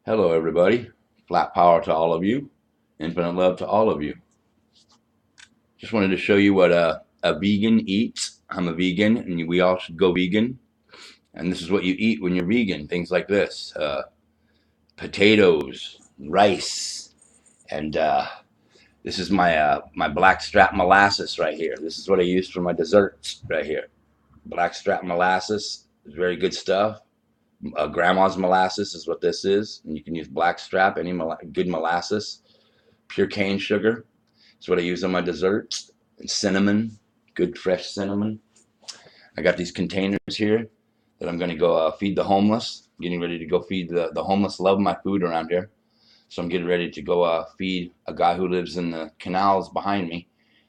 Hello, everybody. Flat power to all of you. Infinite love to all of you. Just wanted to show you what a vegan eats. I'm a vegan, and we all should go vegan. And this is what you eat when you're vegan. Things like this: potatoes, rice, and this is my blackstrap molasses right here. This is what I use for my desserts right here. Blackstrap molasses is very good stuff. Grandma's molasses is what this is, and you can use blackstrap, any good molasses. Pure cane sugar. That's what I use on my desserts. And cinnamon, good fresh cinnamon. I got these containers here that I'm going to go feed the homeless. Getting ready to go feed the homeless. Love my food around here. So I'm getting ready to go feed a guy who lives in the canals behind me.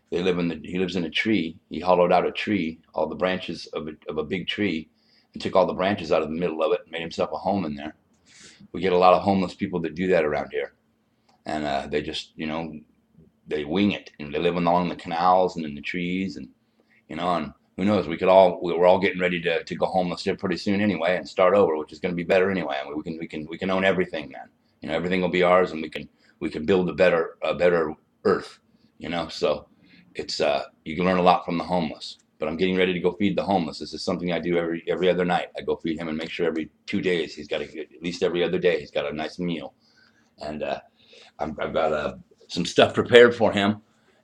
He lives in a tree. He hollowed out a tree, all the branches of a big tree, and took all the branches out of the middle of it and made himself a home in there. We get a lot of homeless people that do that around here. And they just, they wing it, and they live along the canals and in the trees, and who knows, we're all getting ready to go homeless here pretty soon anyway and start over, which is going to be better anyway. And we can own everything then. Everything will be ours, and we can build a better earth. So it's you can learn a lot from the homeless. But I'm getting ready to go feed the homeless. This is something I do every other night. I go feed him and make sure every 2 days he's got at least every other day he's got a nice meal. And I've got some stuff prepared for him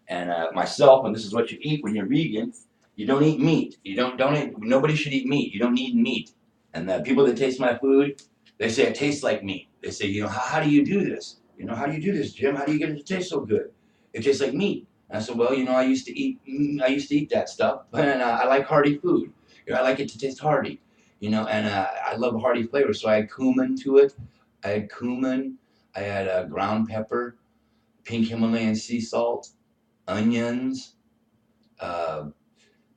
and myself. And this is what you eat when you're vegan. You don't eat meat. You don't eat, nobody should eat meat. You don't need meat. And the people that taste my food, they say it tastes like meat. They say, how do you do this? How do you do this, Jim? How do you get it to taste so good? It tastes like meat. And I said, well, I used to eat that stuff, and I like hearty food. I like it to taste hearty. And I love hearty flavors. So I add cumin to it. I had cumin. I had ground pepper, pink Himalayan sea salt, onions, uh,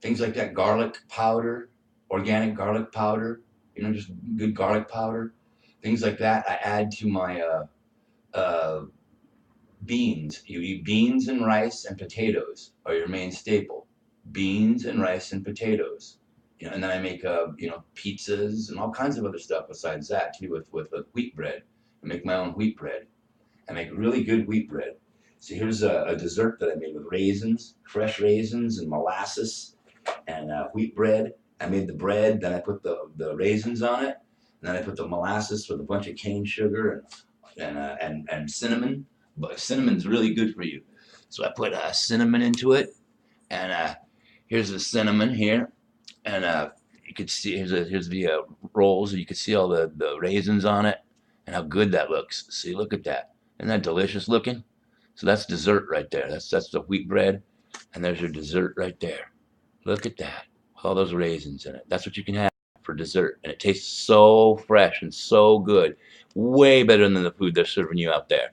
things like that, garlic powder, organic garlic powder, just good garlic powder, things like that. I add to my uh, beans. You eat beans and rice and potatoes are your main staple. Beans and rice and potatoes. And then I make pizzas and all kinds of other stuff besides that too with wheat bread. I make my own wheat bread. I make really good wheat bread. So here's a dessert that I made with raisins, fresh raisins and molasses and wheat bread. I made the bread, then I put the raisins on it, and then I put the molasses with a bunch of cane sugar and cinnamon. But cinnamon's really good for you. So I put cinnamon into it, and here's the cinnamon here, and you can see here's the rolls. You can see all the raisins on it, and how good that looks. See, look at that. Isn't that delicious looking? So that's dessert right there. That's the wheat bread, and there's your dessert right there. Look at that. All those raisins in it. That's what you can have for dessert, and it tastes so fresh and so good. Way better than the food they're serving you out there.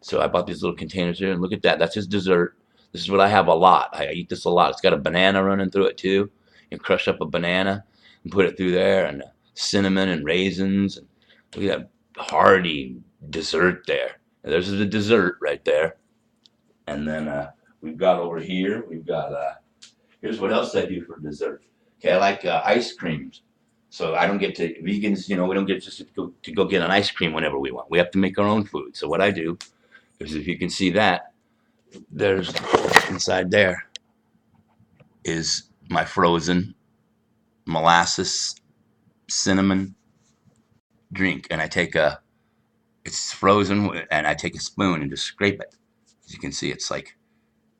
So I bought these little containers here, and look at that. That's his dessert. This is what I have a lot. I eat this a lot. It's got a banana running through it too. You crush up a banana and put it through there, and cinnamon and raisins. And look at that hearty dessert there. And there's the dessert right there. And then we've got over here, here's what else I do for dessert. Okay, I like ice creams. So I don't get to, vegans, we don't get just to go get an ice cream whenever we want. We have to make our own food. So what I do is, if you can see that, there's inside there is my frozen molasses cinnamon drink. And it's frozen, and I take a spoon and just scrape it. As you can see, it's like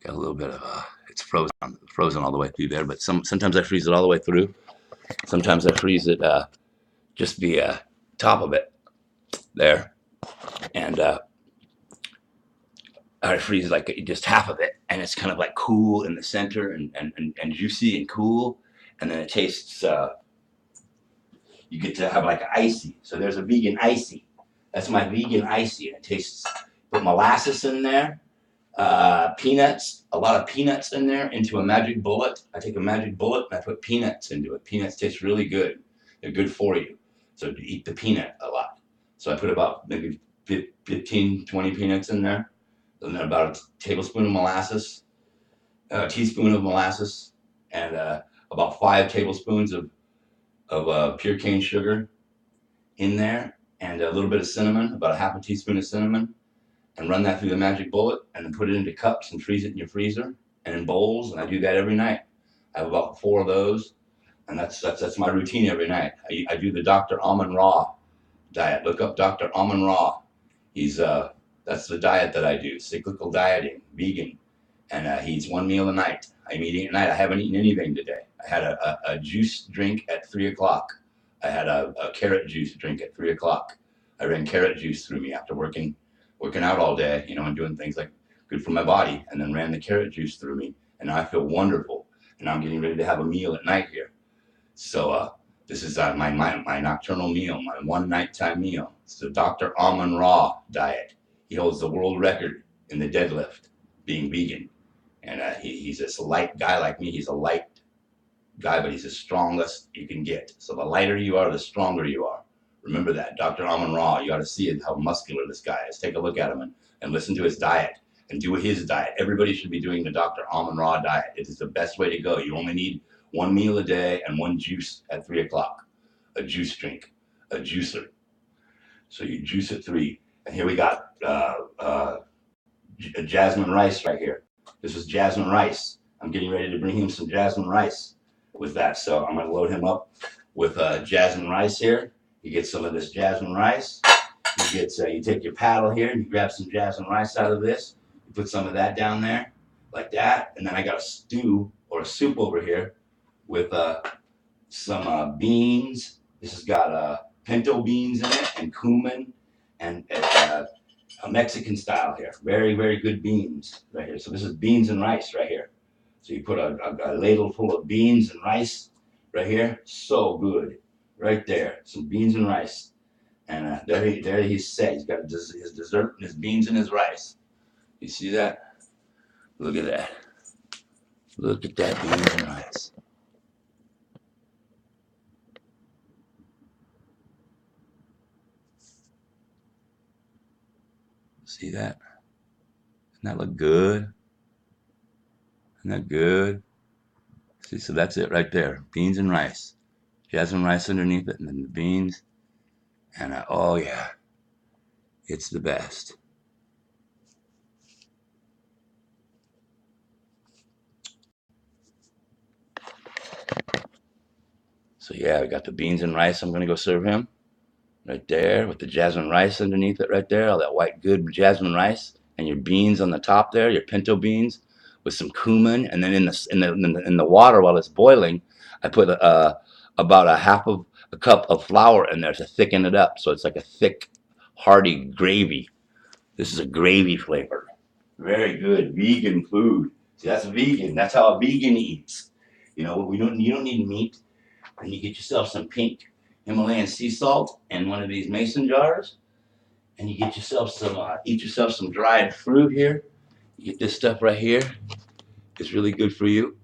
got a little bit of it's frozen all the way through there. But sometimes I freeze it all the way through. Sometimes I freeze it just the top of it there, and I freeze like just half of it, and it's kind of like cool in the center and juicy and cool, and then it tastes. You get to have like icy. So there's a vegan icy. That's my vegan icy, and it tastes. Put molasses in there, peanuts, a lot of peanuts in there into a magic bullet. I take a magic bullet and I put peanuts into it. Peanuts taste really good. They're good for you. So you eat the peanut a lot. So I put about maybe 15, 20 peanuts in there. And then about a tablespoon of molasses, a teaspoon of molasses, and about 5 tablespoons of pure cane sugar in there. and a little bit of cinnamon, about a half a teaspoon of cinnamon, and run that through the magic bullet, and then put it into cups and freeze it in your freezer and in bowls. And I do that every night. I have about 4 of those, and that's my routine every night. I do the Dr. Almond Raw diet. Look up Dr. Almond Raw. He's That's the diet that I do, cyclical dieting, vegan, and he eats 1 meal a night. I'm eating at night. I haven't eaten anything today. I had a juice drink at 3 o'clock. I had a carrot juice drink at 3 o'clock. I ran carrot juice through me after working out all day, and doing things like good for my body, and then ran the carrot juice through me, and now I feel wonderful. And I'm getting ready to have a meal at night here. So this is my nocturnal meal, my one nighttime meal. It's the Dr. Almond Raw diet. He holds the world record in the deadlift, being vegan. And he's this light guy like me. He's a light guy, but he's the strongest you can get. So the lighter you are, the stronger you are. Remember that. Dr. Almond Raw, you got to see how muscular this guy is. Take a look at him and listen to his diet and do his diet. Everybody should be doing the Dr. Almond Raw diet. It is the best way to go. You only need 1 meal a day and 1 juice at 3 o'clock. A juice drink, a juicer. So you juice at 3. And here we got jasmine rice right here. This is jasmine rice. I'm getting ready to bring him some jasmine rice with that. So I'm going to load him up with jasmine rice here. You get some of this jasmine rice. You take your paddle here and you grab some jasmine rice out of this. You put some of that down there like that. And then I got a stew or a soup over here with some beans. This has got pinto beans in it and cumin and a Mexican style here. Very, very good beans right here. So this is beans and rice right here. So you put a ladle full of beans and rice right here. So good. Right there. Some beans and rice. And there he's set. He's got his dessert and his beans and his rice. You see that? Look at that. Look at that beans and rice. See that? Doesn't that look good? Isn't that good? See, so that's it right there. Beans and rice. Jasmine rice underneath it, and then the beans. And oh yeah, it's the best. So yeah, we got the beans and rice. I'm gonna go serve him right there with the jasmine rice underneath it right there. All that white good jasmine rice and your beans on the top there, your pinto beans with some cumin. And then in the water while it's boiling, I put about a cup of flour in there to thicken it up. So it's like a thick, hearty gravy. This is a gravy flavor. Very good vegan food. See, that's vegan. That's how a vegan eats. You don't need meat. And you get yourself some pink Himalayan sea salt in one of these mason jars, and you get yourself eat yourself some dried fruit here. You get this stuff right here. It's really good for you.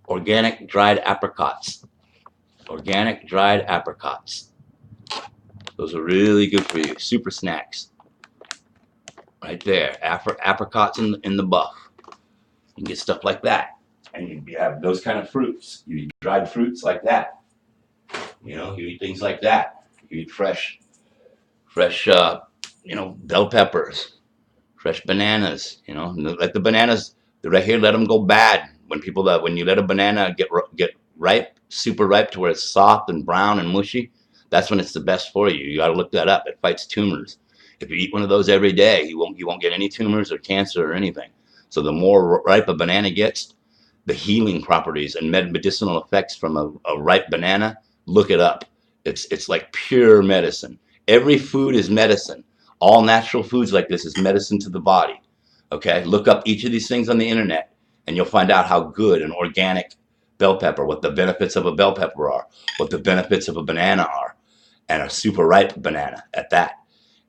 Organic dried apricots. Organic dried apricots. Those are really good for you. Super snacks. Right there. Apricots in the buff. You can get stuff like that. And you have those kind of fruits. You eat dried fruits like that. You eat things like that. You eat fresh, bell peppers, fresh bananas. Let the bananas right here. Let them go bad. When you let a banana get ripe, super ripe to where it's soft and brown and mushy, that's when it's the best for you. You got to look that up. It fights tumors. If you eat one of those every day, you won't get any tumors or cancer or anything. So the more ripe a banana gets, the healing properties and medicinal effects from a ripe banana, look it up. It's like pure medicine. Every food is medicine. All natural foods like this is medicine to the body. Okay, look up each of these things on the internet, and you'll find out how good an organic bell pepper, what the benefits of a bell pepper are, what the benefits of a banana are, and a super ripe banana at that.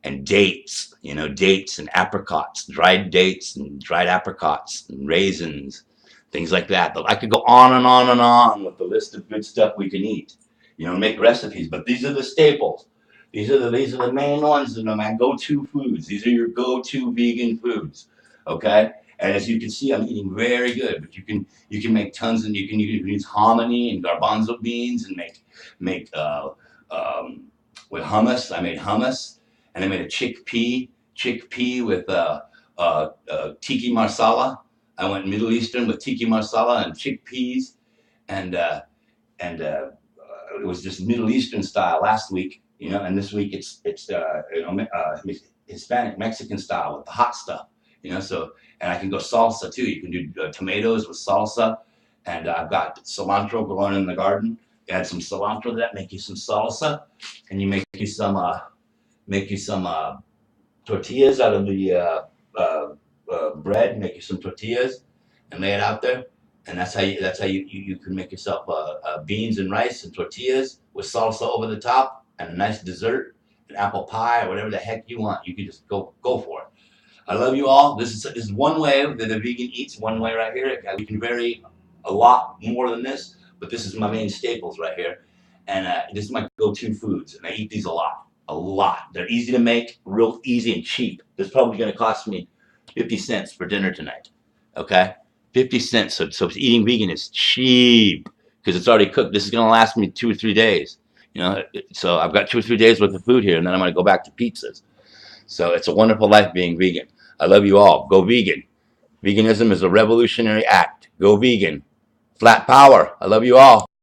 And dates, dates and apricots, dried dates and dried apricots and raisins, things like that. But I could go on and on and on with the list of good stuff we can eat. Make recipes. But these are the staples. These are the main ones that are my go-to foods. These are your go-to vegan foods. Okay? And as you can see, I'm eating very good. But you can make tons, and you can use hominy and garbanzo beans and make with hummus. I made hummus, and I made a chickpea with tiki marsala. I went Middle Eastern with tiki marsala and chickpeas, and it was just Middle Eastern style last week, and this week it's Hispanic Mexican style with the hot stuff, So, and I can go salsa too. You can do tomatoes with salsa, and I've got cilantro growing in the garden. You add some cilantro to that, make you some salsa, and you make you some tortillas out of the bread. Make you some tortillas and lay it out there, and that's how you can make yourself beans and rice and tortillas with salsa over the top and a nice dessert, an apple pie or whatever the heck you want. You can just go for it. I love you all. This is one way that a vegan eats. One way right here. We can vary a lot more than this, but this is my main staples right here, and this is my go-to foods, and I eat these a lot, a lot. They're easy to make, real easy and cheap. This is probably going to cost me 50 cents for dinner tonight. Okay, 50 cents. So eating vegan is cheap because it's already cooked. This is going to last me 2 or 3 days. So I've got 2 or 3 days worth of food here, and then I'm going to go back to pizzas. So it's a wonderful life being vegan. I love you all. Go vegan. Veganism is a revolutionary act. Go vegan. Flat power. I love you all.